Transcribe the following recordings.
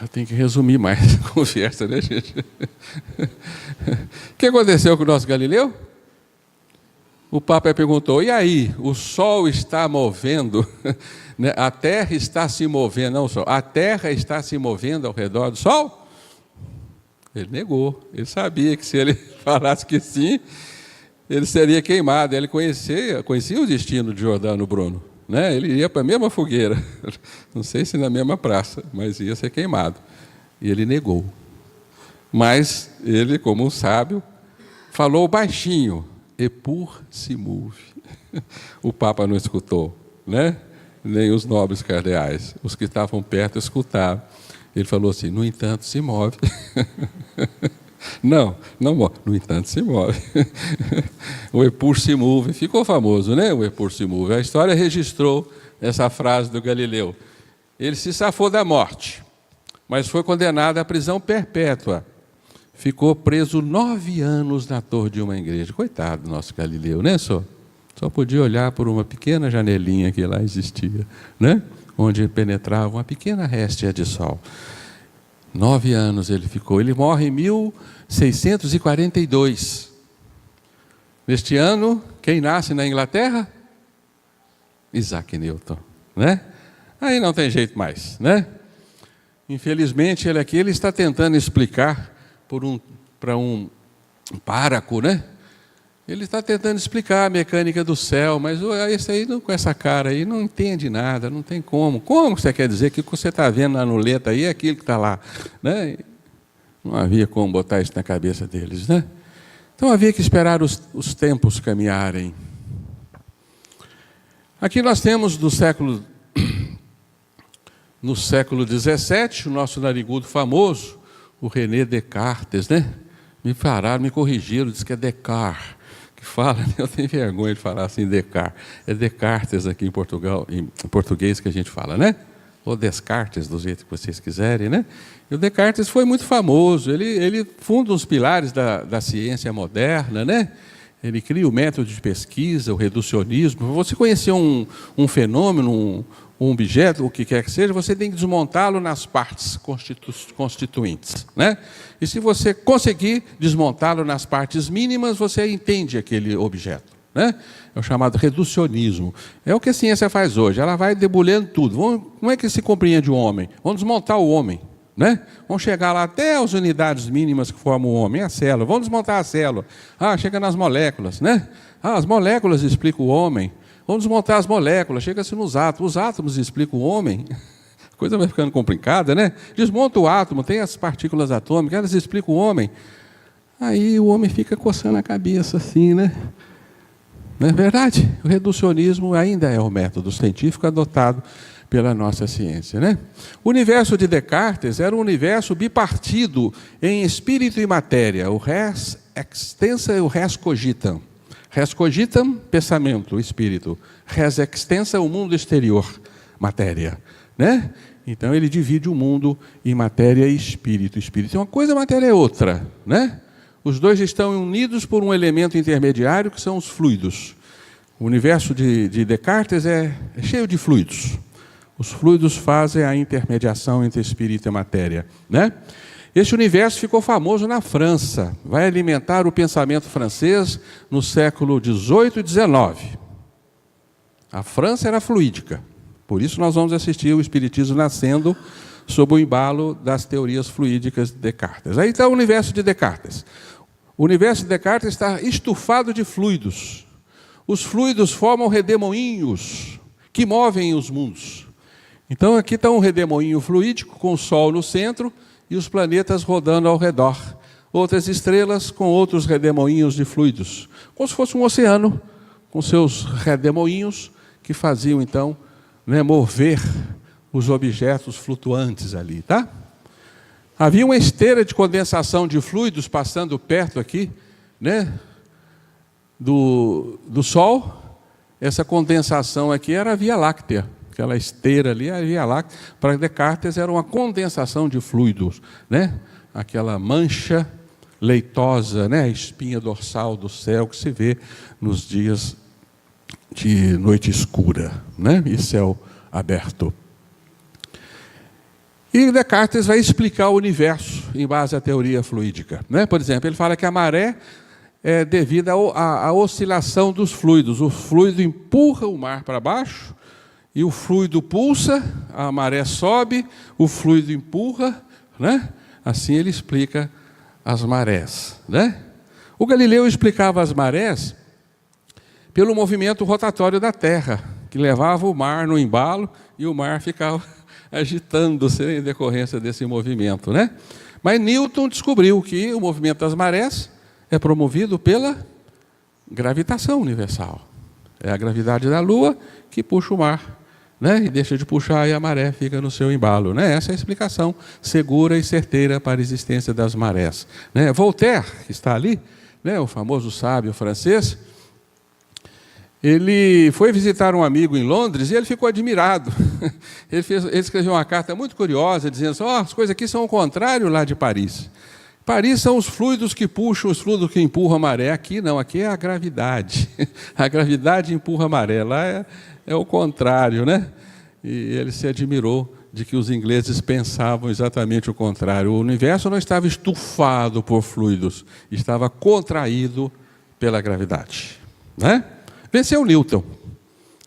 Eu tenho que resumir mais a conversa, né, gente? O que aconteceu com o nosso Galileu? O Papa perguntou, e aí, o Sol está movendo, né? A Terra está se movendo, não o Sol, a Terra está se movendo ao redor do Sol? Ele negou, ele sabia que se ele falasse que sim, ele seria queimado. Ele conhecia o destino de Giordano Bruno, né? Ele ia para a mesma fogueira, não sei se na mesma praça, mas ia ser queimado. E ele negou. Mas ele, como um sábio, falou baixinho, Epur se move. O Papa não escutou, né? Nem os nobres cardeais. Os que estavam perto escutaram. Ele falou assim, no entanto se move. Não move, no entanto se move. O Epur se move, ficou famoso, né? O Epur se move. A história registrou essa frase do Galileu. Ele se safou da morte, mas foi condenado à prisão perpétua. Ficou preso 9 anos na torre de uma igreja. Coitado do nosso Galileu, né, só? Só podia olhar por uma pequena janelinha que lá existia, né? Onde penetrava uma pequena réstia de sol. 9 anos ele ficou. Ele morre em 1642. Neste ano, quem nasce na Inglaterra? Isaac Newton, né? Aí não tem jeito mais, né? Infelizmente, ele está tentando explicar para um páraco, né? Ele está tentando explicar a mecânica do céu, mas esse aí, com essa cara aí, não entende nada, não tem como. Como você quer dizer que o que você está vendo na anuleta aí é aquilo que está lá, né? Não havia como botar isso na cabeça deles, né? Então havia que esperar os tempos caminharem. Aqui nós temos no século XVII, o nosso narigudo famoso, o René Descartes, né? Me corrigiram, disse que é Descartes que fala, né? Eu tenho vergonha de falar assim, Descartes. É Descartes aqui em Portugal, em português que a gente fala, né? Ou Descartes, do jeito que vocês quiserem, né? E o Descartes foi muito famoso, ele funda os pilares da ciência moderna, né? Ele cria o método de pesquisa, o reducionismo. Você conhecer um fenômeno, um objeto, o que quer que seja, você tem que desmontá-lo nas partes constituintes, né? E se você conseguir desmontá-lo nas partes mínimas, você entende aquele objeto, né? É o chamado reducionismo. É o que a ciência faz hoje, ela vai debulhando tudo. Como é que se compreende o homem? Vamos desmontar o homem, né? Vamos chegar lá até as unidades mínimas que formam o homem, a célula. Vamos desmontar a célula. Chega nas moléculas, né? As moléculas explicam o homem. Vamos desmontar as moléculas, chega-se nos átomos. Os átomos explicam o homem. A coisa vai ficando complicada, né? Desmonta o átomo, tem as partículas atômicas, elas explicam o homem. Aí o homem fica coçando a cabeça assim, né? Não é verdade? O reducionismo ainda é o método científico adotado pela nossa ciência, né? O universo de Descartes era um universo bipartido em espírito e matéria, o res extensa e o res cogitam. Res cogitam, pensamento, espírito. Res extensa, o mundo exterior, matéria, né? Então ele divide o mundo em matéria e espírito. Espírito é uma coisa, matéria é outra, né? Os dois estão unidos por um elemento intermediário que são os fluidos. O universo de Descartes é cheio de fluidos. Os fluidos fazem a intermediação entre espírito e matéria, né? Este universo ficou famoso na França, vai alimentar o pensamento francês no século XVIII e XIX. A França era fluídica, por isso nós vamos assistir o Espiritismo nascendo sob o embalo das teorias fluídicas de Descartes. Aí está o universo de Descartes. O universo de Descartes está estufado de fluidos. Os fluidos formam redemoinhos que movem os mundos. Então aqui está um redemoinho fluídico com o Sol no centro e os planetas rodando ao redor. Outras estrelas com outros redemoinhos de fluidos. Como se fosse um oceano com seus redemoinhos que faziam então, né, mover os objetos flutuantes ali, tá? Havia uma esteira de condensação de fluidos passando perto aqui, né, do Sol. Essa condensação aqui era a Via Láctea. Aquela esteira ali, a Via Láctea, para Descartes era uma condensação de fluidos, né? Aquela mancha leitosa, né? A espinha dorsal do céu que se vê nos dias de noite escura, né? E céu aberto. E Descartes vai explicar o universo em base à teoria fluídica, né? Por exemplo, ele fala que a maré é devida à oscilação dos fluidos. O fluido empurra o mar para baixo e o fluido pulsa, a maré sobe, o fluido empurra, né? Assim ele explica as marés, né? O Galileu explicava as marés pelo movimento rotatório da Terra, que levava o mar no embalo e o mar ficava agitando-se em decorrência desse movimento, né? Mas Newton descobriu que o movimento das marés é promovido pela gravitação universal. É a gravidade da Lua que puxa o mar, né? E deixa de puxar e a maré fica no seu embalo, né? Essa é a explicação segura e certeira para a existência das marés, né? Voltaire, que está ali, né? O famoso sábio francês, ele foi visitar um amigo em Londres e ele ficou admirado. Ele escreveu uma carta muito curiosa, dizendo assim, as coisas aqui são o contrário lá de Paris. Paris são os fluidos que puxam, os fluidos que empurram a maré. Aqui não, aqui é a gravidade. A gravidade empurra a maré. Lá é o contrário, né? E ele se admirou de que os ingleses pensavam exatamente o contrário. O universo não estava estufado por fluidos, estava contraído pela gravidade, né? Venceu Newton,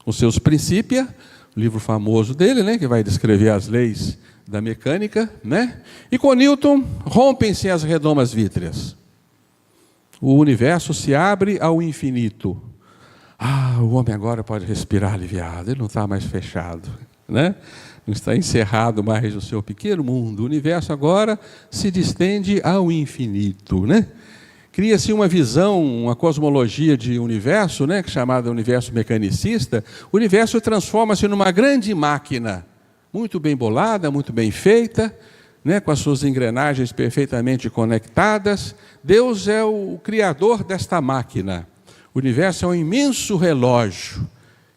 os seus Principia, o livro famoso dele, né, que vai descrever as leis da mecânica, né? E com Newton rompem-se as redomas vítreas. O universo se abre ao infinito. O homem agora pode respirar aliviado, ele não está mais fechado, né? Não está encerrado mais no seu pequeno mundo. O universo agora se distende ao infinito, né? Cria-se uma visão, uma cosmologia de universo, né, chamada universo mecanicista. O universo transforma-se numa grande máquina, muito bem bolada, muito bem feita, né, com as suas engrenagens perfeitamente conectadas. Deus é o criador desta máquina. O universo é um imenso relógio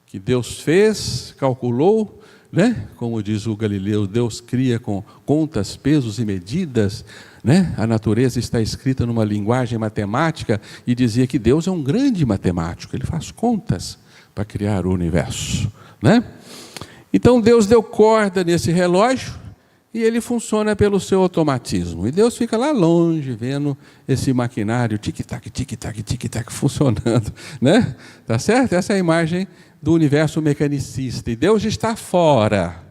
que Deus fez, calculou, né? Como diz o Galileu, Deus cria com contas, pesos e medidas, né? A natureza está escrita numa linguagem matemática e dizia que Deus é um grande matemático, ele faz contas para criar o universo, né? Então Deus deu corda nesse relógio e ele funciona pelo seu automatismo. E Deus fica lá longe vendo esse maquinário tic-tac, tic-tac, tic-tac funcionando, né? Tá certo? Essa é a imagem do universo mecanicista. E Deus está fora,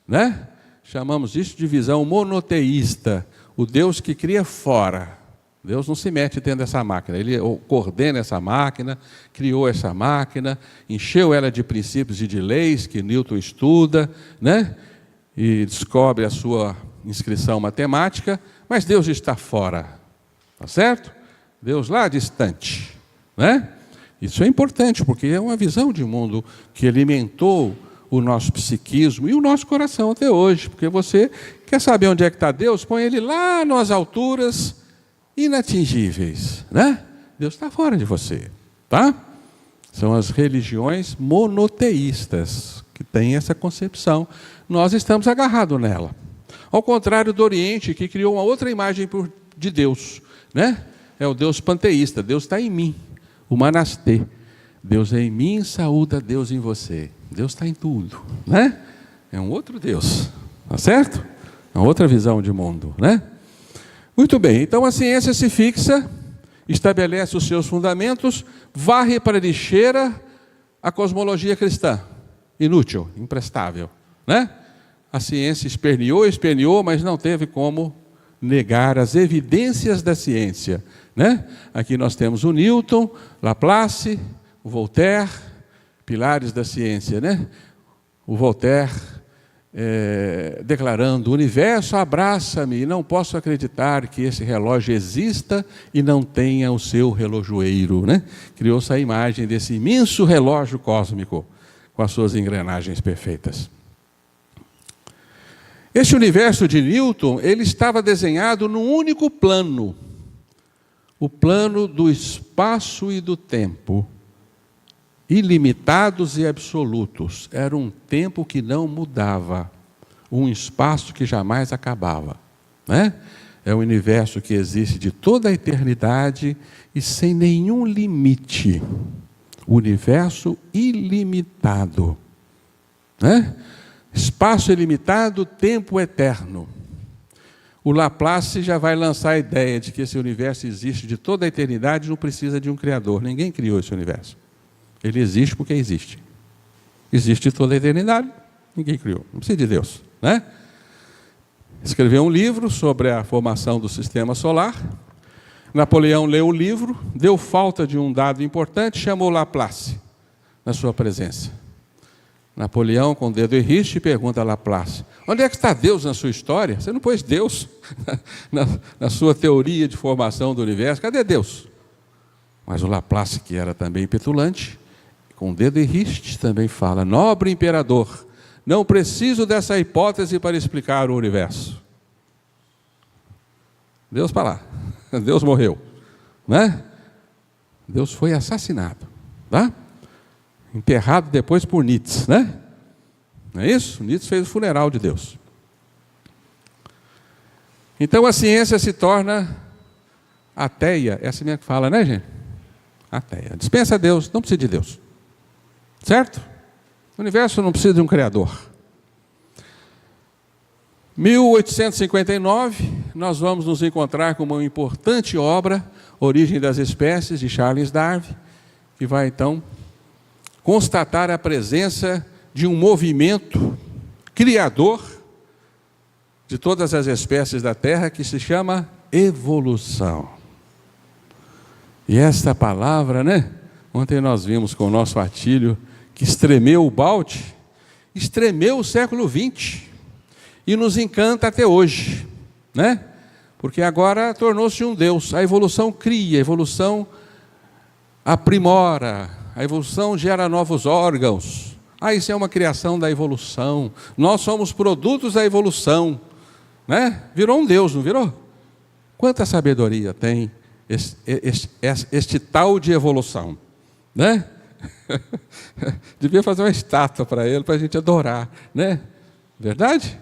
né? Chamamos isso de visão monoteísta. O Deus que cria fora. Deus não se mete dentro dessa máquina. Ele coordena essa máquina, criou essa máquina, encheu ela de princípios e de leis que Newton estuda, né? E descobre a sua inscrição matemática, mas Deus está fora. Tá certo? Deus lá distante, né? Isso é importante, porque é uma visão de mundo que alimentou o nosso psiquismo e o nosso coração até hoje. Porque você quer saber onde é que está Deus? Põe ele lá nas alturas inatingíveis, né? Deus está fora de você, tá? São as religiões monoteístas que têm essa concepção. Nós estamos agarrados nela. Ao contrário do Oriente, que criou uma outra imagem de Deus, né? É o Deus panteísta. Deus está em mim. O Manastê. Deus é em mim, saúda Deus em você. Deus está em tudo, né? É um outro Deus, tá certo? É uma outra visão de mundo, né? Muito bem, então a ciência se fixa, estabelece os seus fundamentos, varre para a lixeira a cosmologia cristã. Inútil, imprestável, né? A ciência esperneou, mas não teve como negar as evidências da ciência, né? Aqui nós temos o Newton, Laplace, o Voltaire, pilares da ciência, né? O Voltaire declarando: o universo abraça-me e não posso acreditar que esse relógio exista e não tenha o seu relojoeiro, né? Criou-se a imagem desse imenso relógio cósmico com as suas engrenagens perfeitas. Este universo de Newton, ele estava desenhado num único plano, o plano do espaço e do tempo, ilimitados e absolutos. Era um tempo que não mudava, um espaço que jamais acabava, né? É um universo que existe de toda a eternidade e sem nenhum limite. O universo ilimitado, né? Espaço ilimitado, tempo eterno. O Laplace já vai lançar a ideia de que esse universo existe de toda a eternidade e não precisa de um criador. Ninguém criou esse universo. Ele existe porque existe. Existe de toda a eternidade, ninguém criou. Não precisa de Deus, né? Escreveu um livro sobre a formação do sistema solar. Napoleão leu o livro, deu falta de um dado importante, chamou Laplace na sua presença. Napoleão, com o dedo em riste, pergunta a Laplace: onde é que está Deus na sua história? Você não pôs Deus na sua teoria de formação do universo. Cadê Deus? Mas o Laplace, que era também petulante, com o dedo em riste, também fala: nobre imperador, não preciso dessa hipótese para explicar o universo. Deus para lá. Deus morreu, né? Deus foi assassinado, tá? Enterrado depois por Nietzsche, né? Não é isso? Nietzsche fez o funeral de Deus. Então a ciência se torna ateia. É assim mesmo que fala, né, gente? Ateia. Dispensa Deus, não precisa de Deus. Certo? O universo não precisa de um criador. 1859, nós vamos nos encontrar com uma importante obra, Origem das Espécies, de Charles Darwin, que vai então constatar a presença de um movimento criador de todas as espécies da Terra, que se chama evolução. E esta palavra, né? Ontem nós vimos com o nosso Atílio, que estremeu o balde, estremeu o século XX, e nos encanta até hoje, né? Porque agora tornou-se um Deus. A evolução cria, a evolução aprimora, a evolução gera novos órgãos. Isso é uma criação da evolução. Nós somos produtos da evolução, né? Virou um Deus, não virou? Quanta sabedoria tem este tal de evolução, né? Devia fazer uma estátua para ele, para a gente adorar, né? Verdade?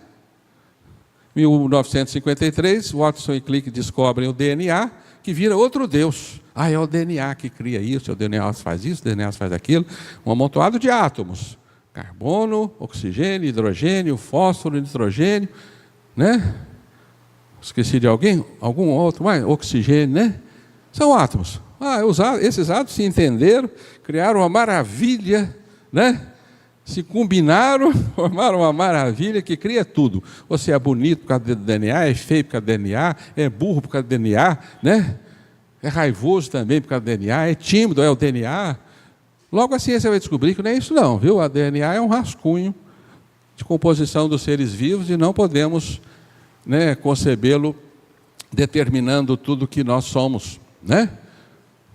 1953, Watson e Crick descobrem o DNA, que vira outro Deus. É o DNA que cria isso, o DNA faz isso, o DNA faz aquilo. Um amontoado de átomos. Carbono, oxigênio, hidrogênio, fósforo, nitrogênio, né? Esqueci de alguém? Algum outro mais? Oxigênio, né? São átomos. Esses átomos se entenderam, criaram uma maravilha, né? Se combinaram, formaram uma maravilha que cria tudo. Você é bonito por causa do DNA, é feio por causa do DNA, é burro por causa do DNA, né? É raivoso também por causa do DNA, é tímido, é o DNA. Logo a ciência vai descobrir que não é isso não, viu? A DNA é um rascunho de composição dos seres vivos e não podemos, né, concebê-lo determinando tudo que nós somos, né?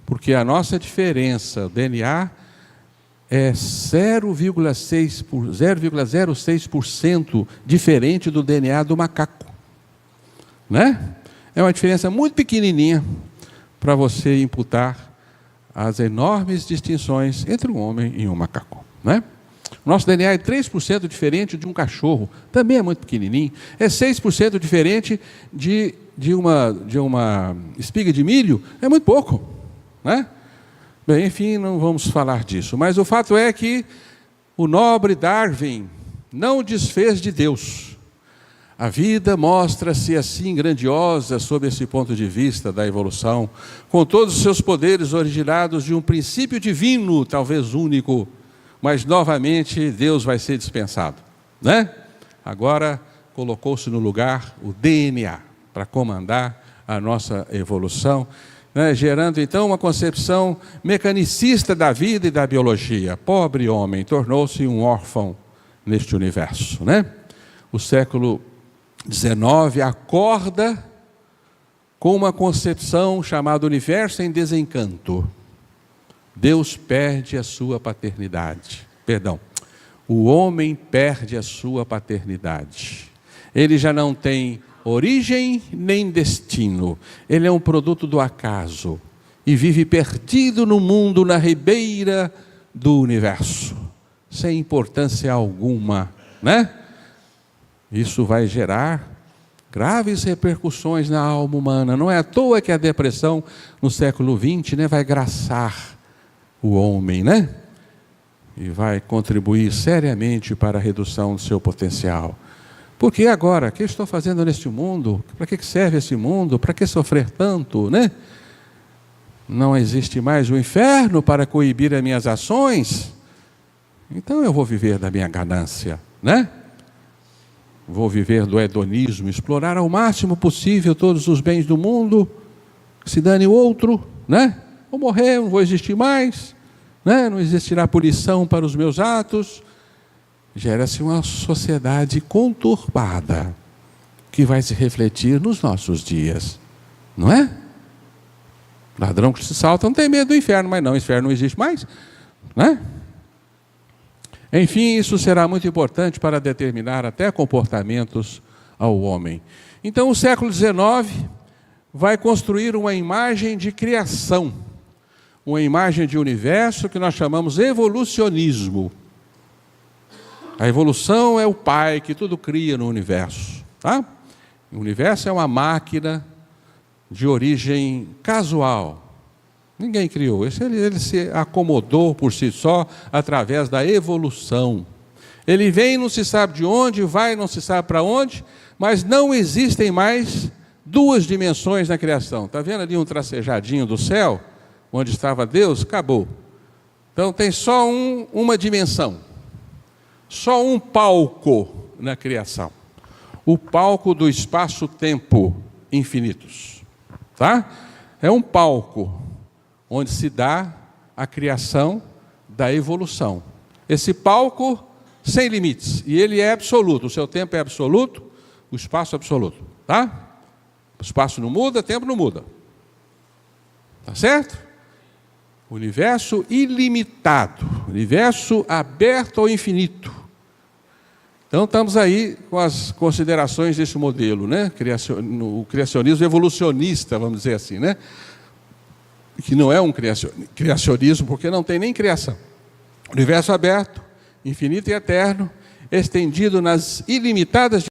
Porque a nossa diferença, o DNA, é 0,06% diferente do DNA do macaco, né? É uma diferença muito pequenininha para você imputar as enormes distinções entre um homem e um macaco, né? O nosso DNA é 3% diferente de um cachorro, também é muito pequenininho. É 6% diferente de uma espiga de milho, é muito pouco, né? Bem, enfim, não vamos falar disso. Mas o fato é que o nobre Darwin não desfez de Deus. A vida mostra-se assim grandiosa sob esse ponto de vista da evolução, com todos os seus poderes originados de um princípio divino, talvez único, mas novamente Deus vai ser dispensado, né? Agora colocou-se no lugar o DNA para comandar a nossa evolução, né, gerando então uma concepção mecanicista da vida e da biologia. Pobre homem, tornou-se um órfão neste universo, né? O século XIX acorda com uma concepção chamada universo em desencanto. Deus perde a sua paternidade. O homem perde a sua paternidade. Ele já não tem origem nem destino. Ele é um produto do acaso e vive perdido no mundo, na ribeira do universo, sem importância alguma, né? Isso vai gerar graves repercussões na alma humana. Não é à toa que a depressão no século XX, né, vai graçar o homem, né? e vai contribuir seriamente para a redução do seu potencial. Porque agora, o que eu estou fazendo neste mundo? Para que serve esse mundo? Para que sofrer tanto, né? Não existe mais o inferno para coibir as minhas ações? Então eu vou viver da minha ganância, né? Vou viver do hedonismo, explorar ao máximo possível todos os bens do mundo, que se dane o outro, né? Vou morrer, não vou existir mais, né? Não existirá punição para os meus atos. Gera-se uma sociedade conturbada, que vai se refletir nos nossos dias, não é? Ladrão que se salta não tem medo do inferno, mas não, o inferno não existe mais, né? Enfim, isso será muito importante para determinar até comportamentos ao homem. Então, o século XIX vai construir uma imagem de criação, uma imagem de universo que nós chamamos evolucionismo. A evolução é o pai que tudo cria no universo, tá? O universo é uma máquina de origem casual. Ninguém criou, ele se acomodou por si só através da evolução. Ele vem, não se sabe de onde, vai, não se sabe para onde, mas não existem mais duas dimensões na criação. Está vendo ali um tracejadinho do céu, onde estava Deus? Acabou. Então tem só uma dimensão, só um palco na criação. O palco do espaço-tempo infinitos. Tá? É um palco onde se dá a criação da evolução. Esse palco sem limites, e ele é absoluto, o seu tempo é absoluto, o espaço é absoluto, tá? O espaço não muda, o tempo não muda. Tá certo? Universo ilimitado, universo aberto ao infinito. Então estamos aí com as considerações desse modelo, né? O criacionismo evolucionista, vamos dizer assim, né? Que não é um criacionismo, porque não tem nem criação. Universo aberto, infinito e eterno, estendido nas ilimitadas